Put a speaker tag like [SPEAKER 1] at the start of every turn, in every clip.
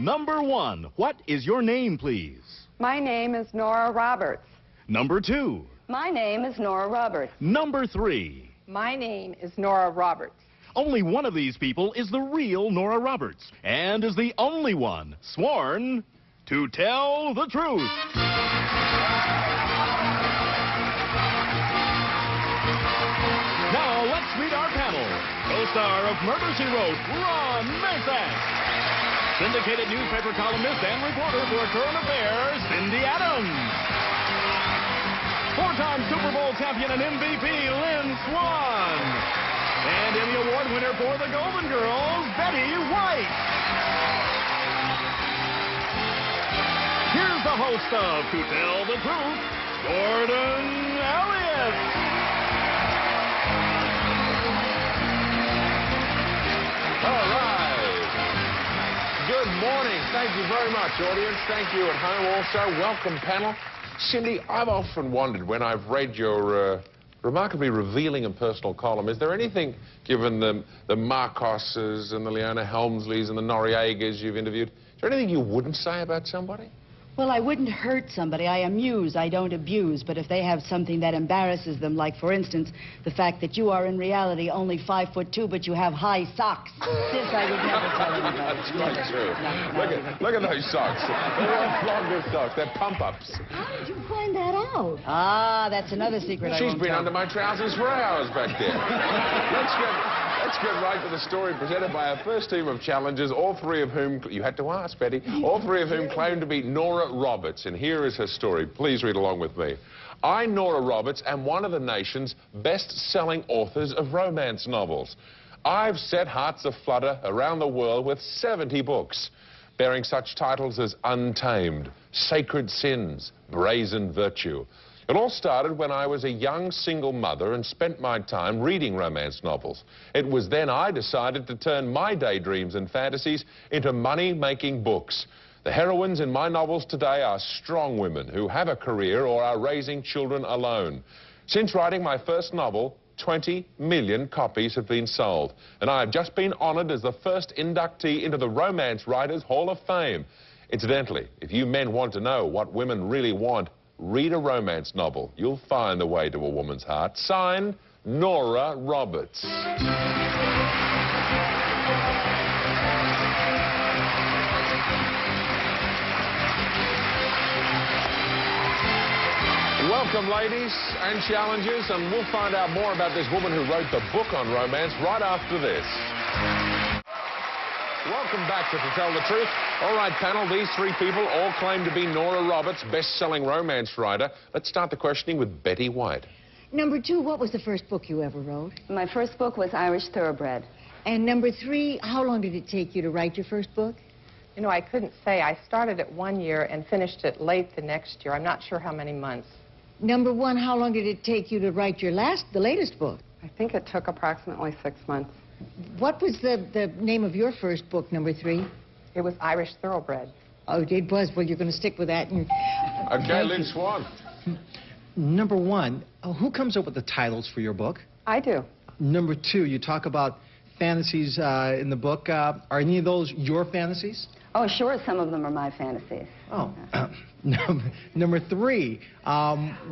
[SPEAKER 1] Number 1, what is your name, please?
[SPEAKER 2] My name is Nora Roberts.
[SPEAKER 1] Number 2.
[SPEAKER 3] My name is Nora Roberts.
[SPEAKER 1] Number 3.
[SPEAKER 2] My name is Nora Roberts.
[SPEAKER 1] Only one of these people is the real Nora Roberts and is the only one sworn to tell the truth. Now let's meet our panel. Co-star of Murder, She Wrote, Ron Masak. Syndicated newspaper columnist and reporter for Current Affairs, Cindy Adams. 4-time Super Bowl champion and MVP, Lynn Swan. And Emmy Award winner for the Golden Girls, Betty White. Here's the host of To Tell the Truth, Gordon Elliott.
[SPEAKER 4] All right. Good morning. Thank you very much, audience. Thank you at home also. Welcome, panel. Cindy, I've often wondered when I've read your remarkably revealing and personal column, is there anything, given the Marcoses and the Leona Helmsleys and the Noriegas you've interviewed, is there anything you wouldn't say about somebody?
[SPEAKER 3] Well, I wouldn't hurt somebody. I amuse, I don't abuse. But if they have something that embarrasses them, like, for instance, the fact that you are in reality only 5'2", but you have high socks, this I would never tell anybody.
[SPEAKER 4] That's quite true. Look at those socks. They're longer socks. They're pump-ups.
[SPEAKER 3] How did you find that out? Ah, that's another secret I won't
[SPEAKER 4] She's been
[SPEAKER 3] tell.
[SPEAKER 4] under my trousers for hours back there. Let's get right to the story presented by our first team of challengers, all three of whom, you had to ask, Betty, all three of whom claim to be Nora Roberts. And here is her story. Please read along with me. I, Nora Roberts, am one of the nation's best-selling authors of romance novels. I've set hearts aflutter around the world with 70 books, bearing such titles as Untamed, Sacred Sins, Brazen Virtue. It all started when I was a young single mother and spent my time reading romance novels. It was then I decided to turn my daydreams and fantasies into money-making books. The heroines in my novels today are strong women who have a career or are raising children alone. Since writing my first novel, 20 million copies have been sold, and I have just been honored as the first inductee into the Romance Writers Hall of Fame. Incidentally, if you men want to know what women really want, read a romance novel. You'll find the way to a woman's heart. Signed, Nora Roberts. Welcome, ladies and challengers, and we'll find out more about this woman who wrote the book on romance right after this. Welcome back to Tell the Truth. All right, panel, these three people all claim to be Nora Roberts, best-selling romance writer. Let's start the questioning with Betty White.
[SPEAKER 5] Number 2, what was the first book you ever wrote?
[SPEAKER 3] My first book was Irish Thoroughbred.
[SPEAKER 5] And number 3, how long did it take you to write your first book?
[SPEAKER 2] You know, I couldn't say. I started it 1 year and finished it late the next year. I'm not sure how many months.
[SPEAKER 5] Number 1, how long did it take you to write the latest book?
[SPEAKER 2] I think it took approximately 6 months.
[SPEAKER 5] What was the name of your first book, number 3?
[SPEAKER 2] It was Irish Thoroughbred.
[SPEAKER 5] Oh, it was. Well, you're going to stick with that.
[SPEAKER 4] Okay, Lynn Swan.
[SPEAKER 6] Number 1, who comes up with the titles for your book?
[SPEAKER 2] I do.
[SPEAKER 6] Number 2, you talk about fantasies in the book. Are any of those your fantasies?
[SPEAKER 3] Oh, sure, some of them are my fantasies.
[SPEAKER 6] Oh. Number 3,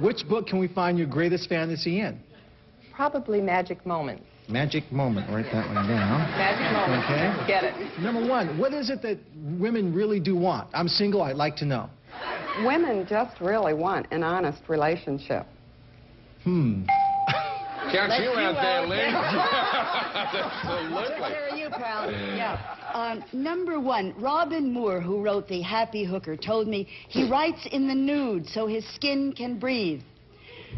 [SPEAKER 6] which book can we find your greatest fantasy in?
[SPEAKER 2] Probably Magic Moments.
[SPEAKER 6] Magic Moment. Write that one down.
[SPEAKER 2] Magic Moments.
[SPEAKER 6] Okay.
[SPEAKER 2] Get it.
[SPEAKER 6] Number 1, what is it that women really do want? I'm single, I'd like to know.
[SPEAKER 2] Women just really want an honest relationship.
[SPEAKER 4] Count you out there, Lynn. Absolutely.
[SPEAKER 3] Where are you, pal? Yeah. Number 1, Robin Moore, who wrote The Happy Hooker, told me he writes in the nude so his skin can breathe.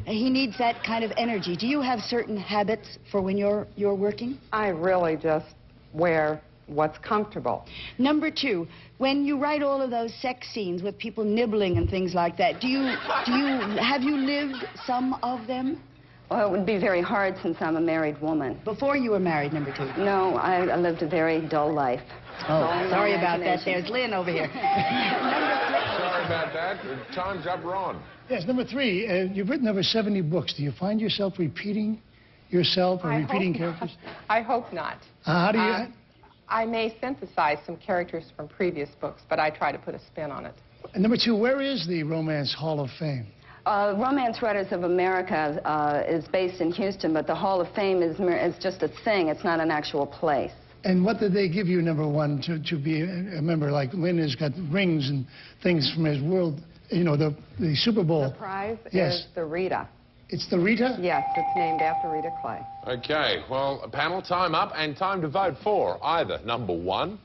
[SPEAKER 3] He needs that kind of energy. Do you have certain habits for when you're working?
[SPEAKER 2] I really just wear what's comfortable.
[SPEAKER 3] Number 2, when you write all of those sex scenes with people nibbling and things like that, have you lived some of them? Well, it would be very hard since I'm a married woman. Before you were married, number 2? No, I lived a very dull life. Oh, sorry about that. There's Lynn over here.
[SPEAKER 4] Sorry about that. Time's up, Ron.
[SPEAKER 7] Yes, number 3, you've written over 70 books. Do you find yourself repeating yourself or repeating characters?
[SPEAKER 2] I hope not.
[SPEAKER 7] How do you...
[SPEAKER 2] I may synthesize some characters from previous books, but I try to put a spin on it.
[SPEAKER 7] And number 2, where is the Romance Hall of Fame?
[SPEAKER 3] Romance Writers of America is based in Houston, but the Hall of Fame is just a thing. It's not an actual place.
[SPEAKER 7] And what did they give you, number 1, to be a member? Like Lynn has got rings and things from his world, you know, the Super Bowl.
[SPEAKER 2] The prize
[SPEAKER 7] Yes.
[SPEAKER 2] is the Rita.
[SPEAKER 7] It's the Rita?
[SPEAKER 2] Yes, it's named after Rita Clay.
[SPEAKER 4] Okay, well, panel, time up, and time to vote for either number 1,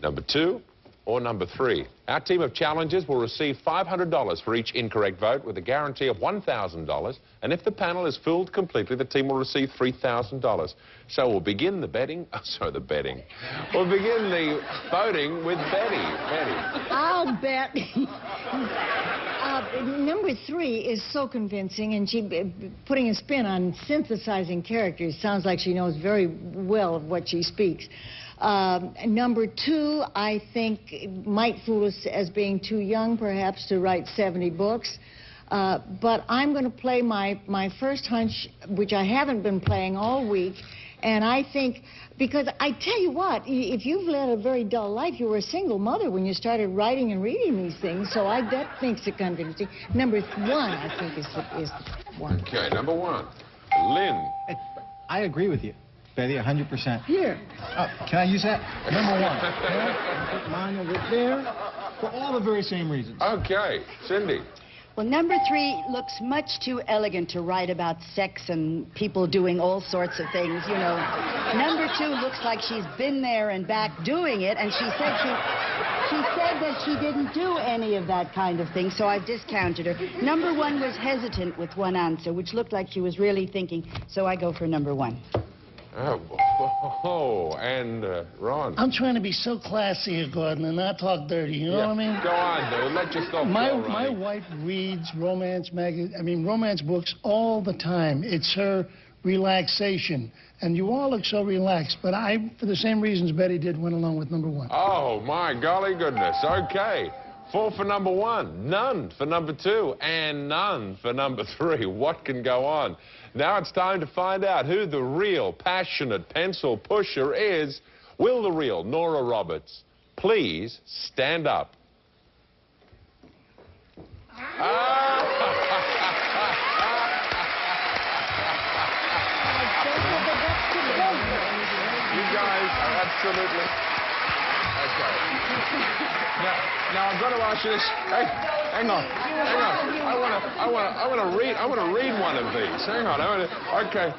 [SPEAKER 4] number 2, or number 3. Our team of challengers will receive $500 for each incorrect vote with a guarantee of $1,000. And if the panel is filled completely, the team will receive $3,000. So we'll begin the betting. Oh, sorry, the betting. We'll begin the voting with Betty. Betty.
[SPEAKER 5] I'll bet. Number 3 is so convincing, and she putting a spin on synthesizing characters. Sounds like she knows very well of what she speaks. Number 2, I think, might fool us as being too young, perhaps, to write 70 books. But I'm going to play my first hunch, which I haven't been playing all week. And I think, because I tell you what, if you've led a very dull life, you were a single mother when you started writing and reading these things. So that makes it convincing. Number 1, I think, is the one.
[SPEAKER 4] Okay, number 1. Lynn.
[SPEAKER 6] I agree with you, Betty, 100%.
[SPEAKER 5] Here.
[SPEAKER 6] Can I use that? Number 1. Yeah, put mine over there for all the very same reasons.
[SPEAKER 4] Okay, Cindy.
[SPEAKER 3] Well, number 3 looks much too elegant to write about sex and people doing all sorts of things, you know. Number 2 looks like she's been there and back doing it, and she said that she didn't do any of that kind of thing, so I've discounted her. Number 1 was hesitant with one answer, which looked like she was really thinking, so I go for number 1.
[SPEAKER 4] Oh, and Ron.
[SPEAKER 7] I'm trying to be so classy here, Gordon, and not talk dirty, you know what I mean?
[SPEAKER 4] Go on, dude. Let yourself go,
[SPEAKER 7] My wife reads romance romance books all the time. It's her relaxation. And you all look so relaxed, but I, for the same reasons Betty did, went along with number 1.
[SPEAKER 4] Oh, my golly goodness. Okay. 4 for number 1, none for number 2, and none for number 3. What can go on? Now it's time to find out who the real passionate pencil pusher is. Will the real Nora Roberts please stand up? You guys are absolutely... Okay. Now I've got to ask you this. Hey, hang on. I want to read one of these. Hang on. Okay.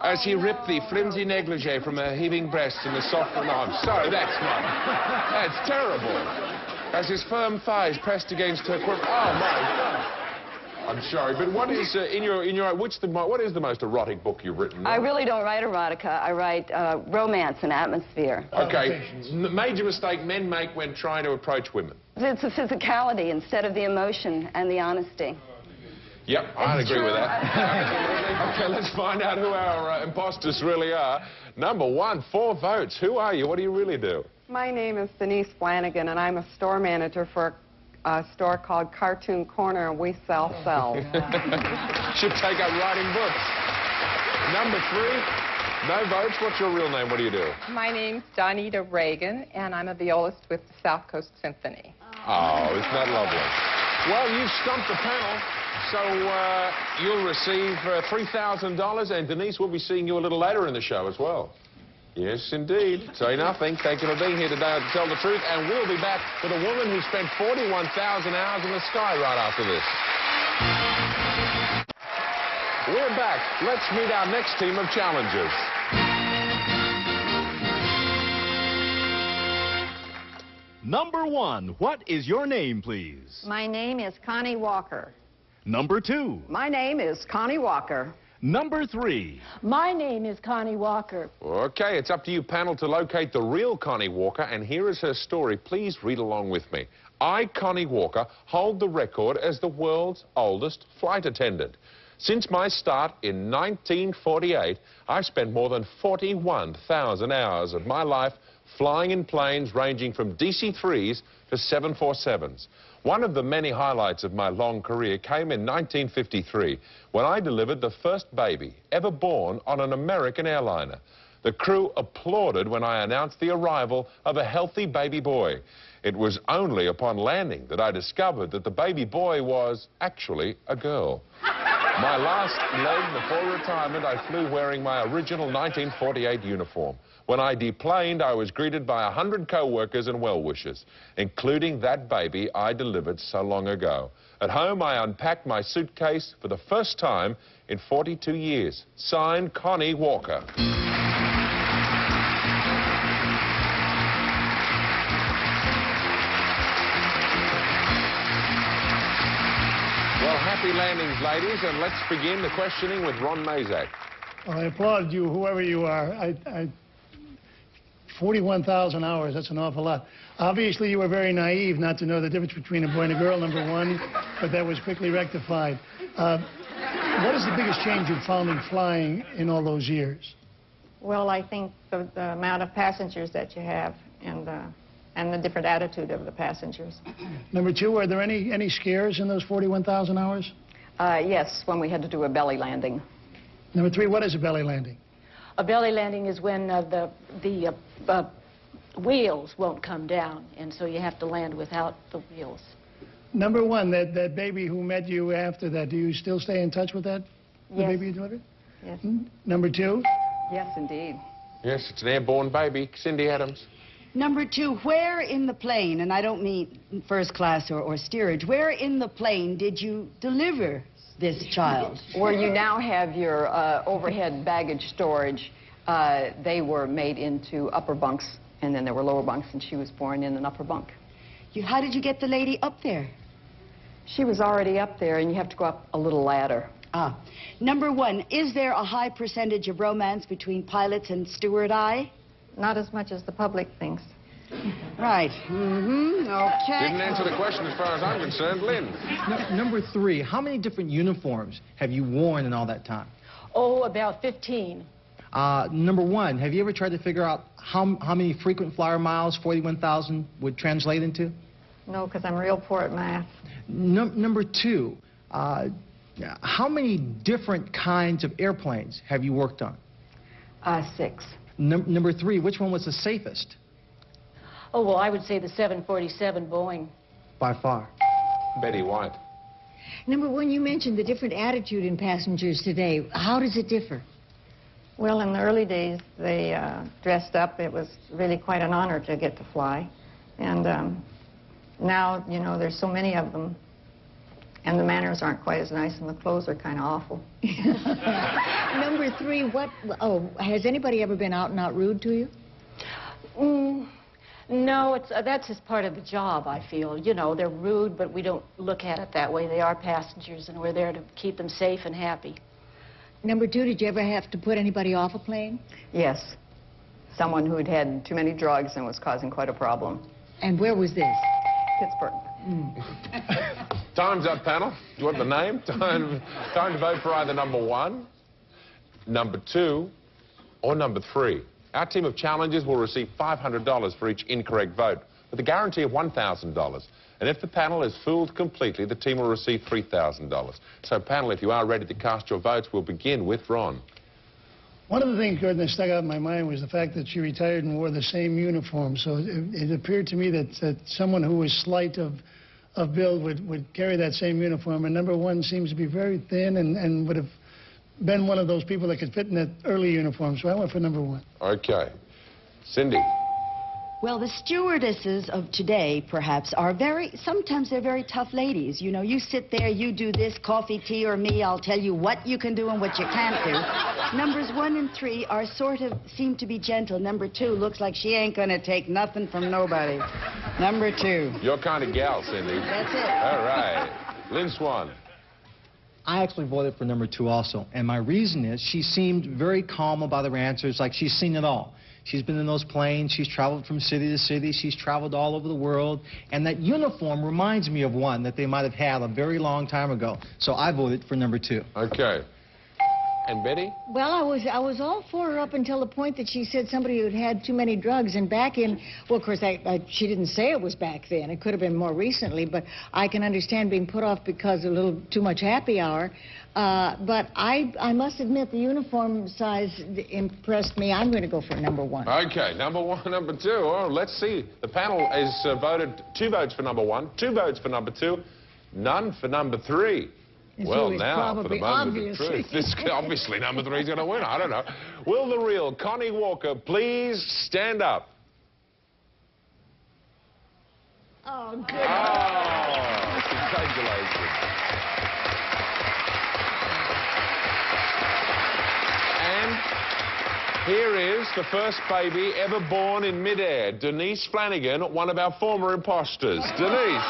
[SPEAKER 4] As he ripped the flimsy negligee from her heaving breasts and the soft arms. Sorry, that's terrible. As his firm thighs pressed against her quiver. Oh my God. I'm sorry, but what is what is the most erotic book you've written?
[SPEAKER 3] I really don't write erotica. I write romance and atmosphere.
[SPEAKER 4] Okay. Major mistake men make when trying to approach women.
[SPEAKER 3] It's a physicality instead of the emotion and the honesty.
[SPEAKER 4] Yep, I'd agree with that. Okay, let's find out who our imposters really are. Number 1, 4 votes. Who are you? What do you really do?
[SPEAKER 2] My name is Denise Flanagan, and I'm a store manager for a store called Cartoon Corner, and we sell cells.
[SPEAKER 4] Should take up writing books. Number 3, no votes. What's your real name? What do you do?
[SPEAKER 2] My name's Donita Reagan, and I'm a violist with the South Coast Symphony.
[SPEAKER 4] Oh, isn't that lovely? Well, you've stumped the panel, so you'll receive $3,000, and Denise will be seeing you a little later in the show as well. Yes, indeed. Say nothing. Thank you for being here today to tell the truth. And we'll be back with a woman who spent 41,000 hours in the sky right after this. We're back. Let's meet our next team of challengers.
[SPEAKER 1] Number 1, what is your name, please?
[SPEAKER 8] My name is Connie Walker.
[SPEAKER 1] Number 2.
[SPEAKER 8] My name is Connie Walker.
[SPEAKER 1] Number 3.
[SPEAKER 5] My name is Connie Walker.
[SPEAKER 4] Okay, it's up to you, panel, to locate the real Connie Walker, and here is her story. Please read along with me. I, Connie Walker, hold the record as the world's oldest flight attendant. Since my start in 1948, I've spent more than 41,000 hours of my life flying in planes ranging from DC-3s to 747s. One of the many highlights of my long career came in 1953 when I delivered the first baby ever born on an American airliner. The crew applauded when I announced the arrival of a healthy baby boy. It was only upon landing that I discovered that the baby boy was actually a girl. My last leg before retirement, I flew wearing my original 1948 uniform. When I deplaned, I was greeted by 100 co-workers and well-wishers, including that baby I delivered so long ago. At home, I unpacked my suitcase for the first time in 42 years. Signed, Connie Walker. Well, happy landings, ladies, and let's begin the questioning with Ron Mazak.
[SPEAKER 7] Well, I applaud you, whoever you are. 41,000 hours, that's an awful lot. Obviously, you were very naive not to know the difference between a boy and a girl, number one, but that was quickly rectified. What is the biggest change you've found in flying in all those years?
[SPEAKER 8] Well, I think the amount of passengers that you have and the different attitude of the passengers.
[SPEAKER 7] Number two, are there any scares in those 41,000 hours?
[SPEAKER 9] Yes, when we had to do a belly landing.
[SPEAKER 7] Number three, what is a belly landing?
[SPEAKER 10] A belly landing is when the wheels won't come down, and so you have to land without the wheels.
[SPEAKER 7] Number one, that baby who met you after that, do you still stay in touch with that?
[SPEAKER 8] Yes.
[SPEAKER 7] The baby you delivered?
[SPEAKER 8] Yes.
[SPEAKER 7] Number two?
[SPEAKER 9] Yes, indeed.
[SPEAKER 4] Yes, it's an airborne baby. Cindy Adams.
[SPEAKER 3] Number two, where in the plane, and I don't mean first class or steerage, where in the plane did you deliver this child?
[SPEAKER 9] Where you now have your overhead baggage storage, they were made into upper bunks, and then there were lower bunks, and she was born in an upper bunk.
[SPEAKER 3] How did you get the lady up there?
[SPEAKER 9] She was already up there, and you have to go up a little ladder.
[SPEAKER 3] Ah. Number one, is there a high percentage of romance between pilots and steward-eye?
[SPEAKER 8] Not as much as the public thinks.
[SPEAKER 3] Right. Okay.
[SPEAKER 4] Didn't answer the question as far as I'm concerned. Lynn.
[SPEAKER 6] Number three, how many different uniforms have you worn in all that time?
[SPEAKER 10] Oh, about 15.
[SPEAKER 6] Number one, have you ever tried to figure out how many frequent flyer miles 41,000 would translate into?
[SPEAKER 8] No, because I'm real poor at math.
[SPEAKER 6] Number two, how many different kinds of airplanes have you worked on?
[SPEAKER 9] 6.
[SPEAKER 6] Number three, which one was the safest?
[SPEAKER 10] Oh, well, I would say the 747 Boeing.
[SPEAKER 6] By far.
[SPEAKER 4] Betty White.
[SPEAKER 5] Number one, you mentioned the different attitude in passengers today. How does it differ?
[SPEAKER 8] Well, in the early days, they dressed up. It was really quite an honor to get to fly. And now, you know, there's so many of them, and the manners aren't quite as nice, and the clothes are kind of awful.
[SPEAKER 5] Number three, has anybody ever been out and out rude to you?
[SPEAKER 10] No, that's just part of the job, I feel. You know, they're rude, but we don't look at it that way. They are passengers, and we're there to keep them safe and happy.
[SPEAKER 5] Number two, did you ever have to put anybody off a plane?
[SPEAKER 9] Yes. Someone who had had too many drugs and was causing quite a problem.
[SPEAKER 5] And where was this?
[SPEAKER 9] Pittsburgh.
[SPEAKER 4] Time's up, panel. Do you want the name? Time to vote for either number one, number two, or number three. Our team of challengers will receive $500 for each incorrect vote, with a guarantee of $1,000. And if the panel is fooled completely, the team will receive $3,000. So, panel, if you are ready to cast your votes, we'll begin with Ron.
[SPEAKER 7] One of the things, Gordon, that stuck out in my mind was the fact that she retired and wore the same uniform. So it appeared to me that someone who was slight of build would carry that same uniform. And number one seems to be very thin and would have been one of those people that could fit in that early uniform. So I went for number one.
[SPEAKER 4] Okay. Cindy.
[SPEAKER 3] Well, the stewardesses of today, perhaps, are sometimes they're very tough ladies. You know, you sit there, you do this, coffee, tea, or me, I'll tell you what you can do and what you can't do. Numbers 1 and 3 are seem to be gentle. Number 2 looks like she ain't gonna take nothing from nobody. Number 2.
[SPEAKER 4] Your kind of gal, Cindy.
[SPEAKER 3] That's it.
[SPEAKER 4] All right. Lynn Swan.
[SPEAKER 6] I actually voted for number 2 also, and my reason is she seemed very calm about her answers, like she's seen it all. She's been in those planes, she's traveled from city to city, she's traveled all over the world, and that uniform reminds me of one that they might have had a very long time ago. So I voted for number 2.
[SPEAKER 4] Okay. And Betty?
[SPEAKER 5] Well, I was all for her up until the point that she said somebody who'd had too many drugs, and back in, well, of course, she didn't say it was back then. It could have been more recently, but I can understand being put off because of a little too much happy hour. But I must admit the uniform size impressed me. I'm going to go for number 1.
[SPEAKER 4] Okay, number 1, number 2. Oh, let's see. The panel has voted 2 votes for number 1, 2 votes for number 2, none for number 3. Well, now, for the moment of the truth. This, obviously, number 3 is going to win. I don't know. Will the real Connie Walker please stand up?
[SPEAKER 5] Oh, good.
[SPEAKER 4] Oh, congratulations. And here is the first baby ever born in midair, Denise Flanagan, one of our former imposters. Denise.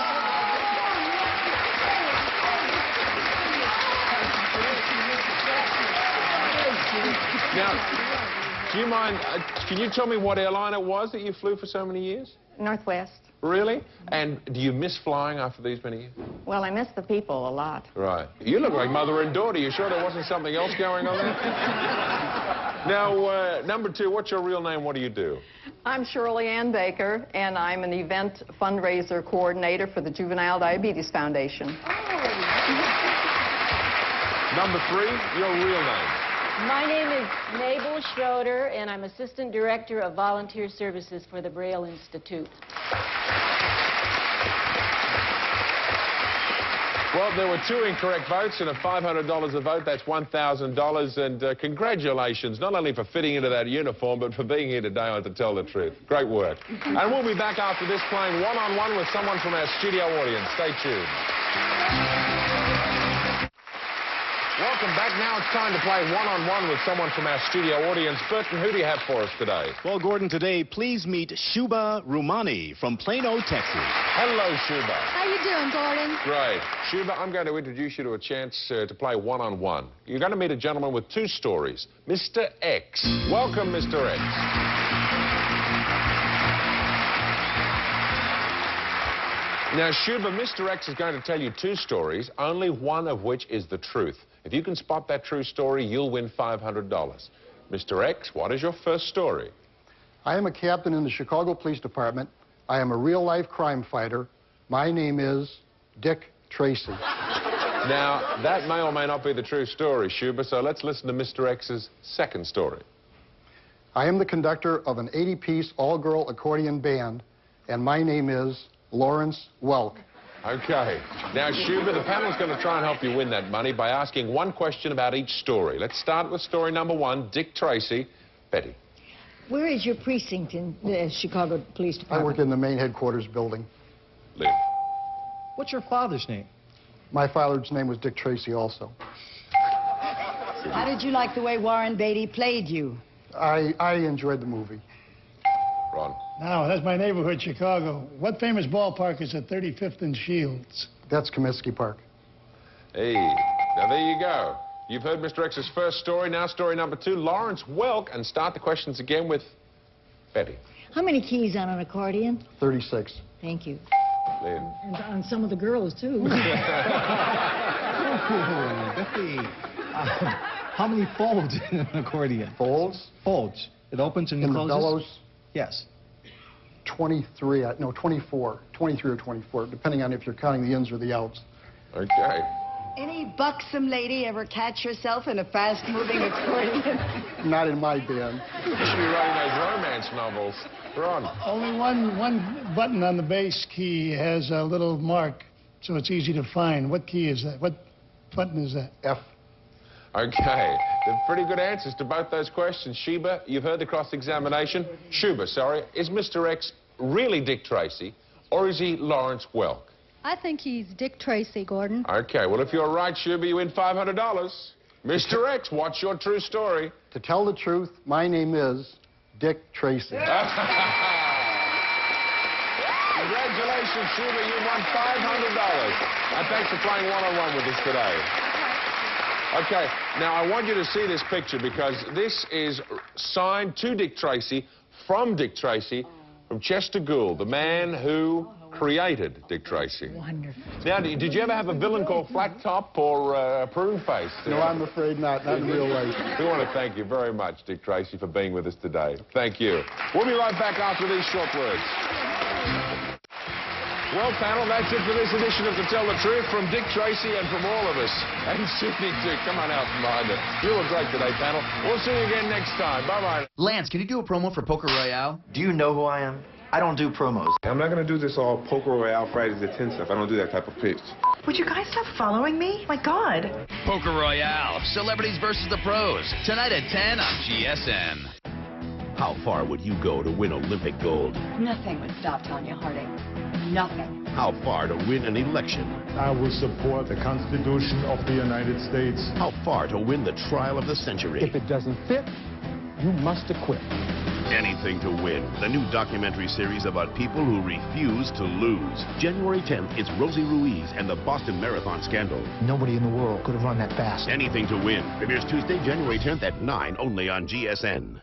[SPEAKER 4] Now, do you mind, can you tell me what airline it was that you flew for so many years?
[SPEAKER 8] Northwest.
[SPEAKER 4] Really? And do you miss flying after these many years?
[SPEAKER 8] Well, I miss the people a lot.
[SPEAKER 4] Right. You look like mother and daughter. You sure there wasn't something else going on there? Now, number 2, what's your real name? What do you do?
[SPEAKER 9] I'm Shirley Ann Baker, and I'm an event fundraiser coordinator for the Juvenile Diabetes Foundation.
[SPEAKER 4] Number 3, your real name.
[SPEAKER 10] My name is Mabel Schroeder, and I'm Assistant Director of Volunteer Services for the Braille Institute.
[SPEAKER 4] Well, there were 2 incorrect votes and a $500 a vote. That's $1,000. And congratulations, not only for fitting into that uniform, but for being here today, I have to tell the truth. Great work. And we'll be back after this playing one-on-one with someone from our studio audience. Stay tuned. Welcome back. Now it's time to play one-on-one with someone from our studio audience. Burton, who do you have for us today?
[SPEAKER 1] Well, Gordon, today, please meet Shuba Rumani from Plano, Texas.
[SPEAKER 4] Hello, Shuba.
[SPEAKER 11] How you doing, Gordon?
[SPEAKER 4] Great. Shuba, I'm going to introduce you to a chance to play one-on-one. You're going to meet a gentleman with 2 stories, Mr. X. Welcome, Mr. X. Now, Shuba, Mr. X is going to tell you 2 stories, only one of which is the truth. If you can spot that true story, you'll win $500. Mr. X, what is your first story?
[SPEAKER 12] I am a captain in the Chicago Police Department. I am a real-life crime fighter. My name is Dick Tracy.
[SPEAKER 4] Now, that may or may not be the true story, Shuba, so let's listen to Mr. X's second story.
[SPEAKER 12] I am the conductor of an 80-piece all-girl accordion band, and my name is Lawrence Welk.
[SPEAKER 4] Okay. Now, Shuba, the panel's going to try and help you win that money by asking 1 question about each story. Let's start with story number 1, Dick Tracy. Betty.
[SPEAKER 5] Where is your precinct in the Chicago Police Department?
[SPEAKER 12] I work in the main headquarters building.
[SPEAKER 4] Liv.
[SPEAKER 6] What's your father's name?
[SPEAKER 12] My father's name was Dick Tracy also.
[SPEAKER 3] How did you like the way Warren Beatty played you?
[SPEAKER 12] I enjoyed the movie.
[SPEAKER 4] Ron.
[SPEAKER 7] Now, that's my neighborhood, Chicago. What famous ballpark is at 35th and Shields?
[SPEAKER 12] That's Comiskey Park.
[SPEAKER 4] Hey, now there you go. You've heard Mr. X's first story, now story number 2, Lawrence Welk, and start the questions again with Betty.
[SPEAKER 5] How many keys on an accordion?
[SPEAKER 12] 36.
[SPEAKER 5] Thank you.
[SPEAKER 4] Lynn.
[SPEAKER 5] And on some of the girls, too.
[SPEAKER 6] Betty. How many folds in an accordion?
[SPEAKER 12] Folds?
[SPEAKER 6] Folds. It opens and
[SPEAKER 12] In
[SPEAKER 6] closes?
[SPEAKER 12] the bellows?
[SPEAKER 6] Yes.
[SPEAKER 12] 23, no, 24. 23 or 24, depending on if you're counting the ins or the outs.
[SPEAKER 4] Okay.
[SPEAKER 3] Any buxom lady ever catch herself in a fast-moving accordion?
[SPEAKER 12] Not in my band.
[SPEAKER 4] You should be writing those romance novels. Ron.
[SPEAKER 7] Only one button on the bass key has a little mark, so it's easy to find. What key is that? What button is that?
[SPEAKER 12] F.
[SPEAKER 4] Okay. They're pretty good answers to both those questions. Sheba, you've heard the cross-examination. Shuba, sorry. Is Mr. X really Dick Tracy, or is he Lawrence Welk?
[SPEAKER 11] I think he's Dick Tracy, Gordon.
[SPEAKER 4] Okay, well, if you're right, Shuba, you win $500. Mr. X, what's your true story?
[SPEAKER 12] To tell the truth, my name is Dick Tracy.
[SPEAKER 4] Congratulations, Shuba, you won $500. And thanks for playing one-on-one with us today. Okay, now I want you to see this picture because this is signed to Dick Tracy, from Dick Tracy, from Chester Gould, the man who created Dick Tracy.
[SPEAKER 5] Wonderful.
[SPEAKER 4] Now, did you ever have a villain called Flat Top or Prune Face?
[SPEAKER 12] No, I'm afraid not in real life.
[SPEAKER 4] We want to thank you very much, Dick Tracy, for being with us today. Thank you. We'll be right back after these short words. Well, panel, that's it for this edition of To Tell the Truth from Dick Tracy and from all of us. And Sydney, too. Come on out from behind it. You were great today, panel. We'll see you again next time. Bye-bye.
[SPEAKER 13] Lance, can you do a promo for Poker Royale?
[SPEAKER 14] Do you know who I am? I don't do promos.
[SPEAKER 15] I'm not going to do this all Poker Royale Fridays the 10th stuff. I don't do that type of pitch.
[SPEAKER 16] Would you guys stop following me? My God.
[SPEAKER 17] Poker Royale, celebrities versus the pros. Tonight at 10 on GSN.
[SPEAKER 18] How far would you go to win Olympic gold?
[SPEAKER 19] Nothing would stop Tanya Harding. Nothing.
[SPEAKER 18] How far to win an election?
[SPEAKER 20] I will support the Constitution of the United States.
[SPEAKER 18] How far to win the trial of the century?
[SPEAKER 20] If it doesn't fit, you must acquit.
[SPEAKER 18] Anything to win. The new documentary series about people who refuse to lose. January 10th, it's Rosie Ruiz and the Boston Marathon scandal.
[SPEAKER 21] Nobody in the world could have run that fast.
[SPEAKER 18] Anything to win. Premieres Tuesday, January 10th at 9, only on GSN.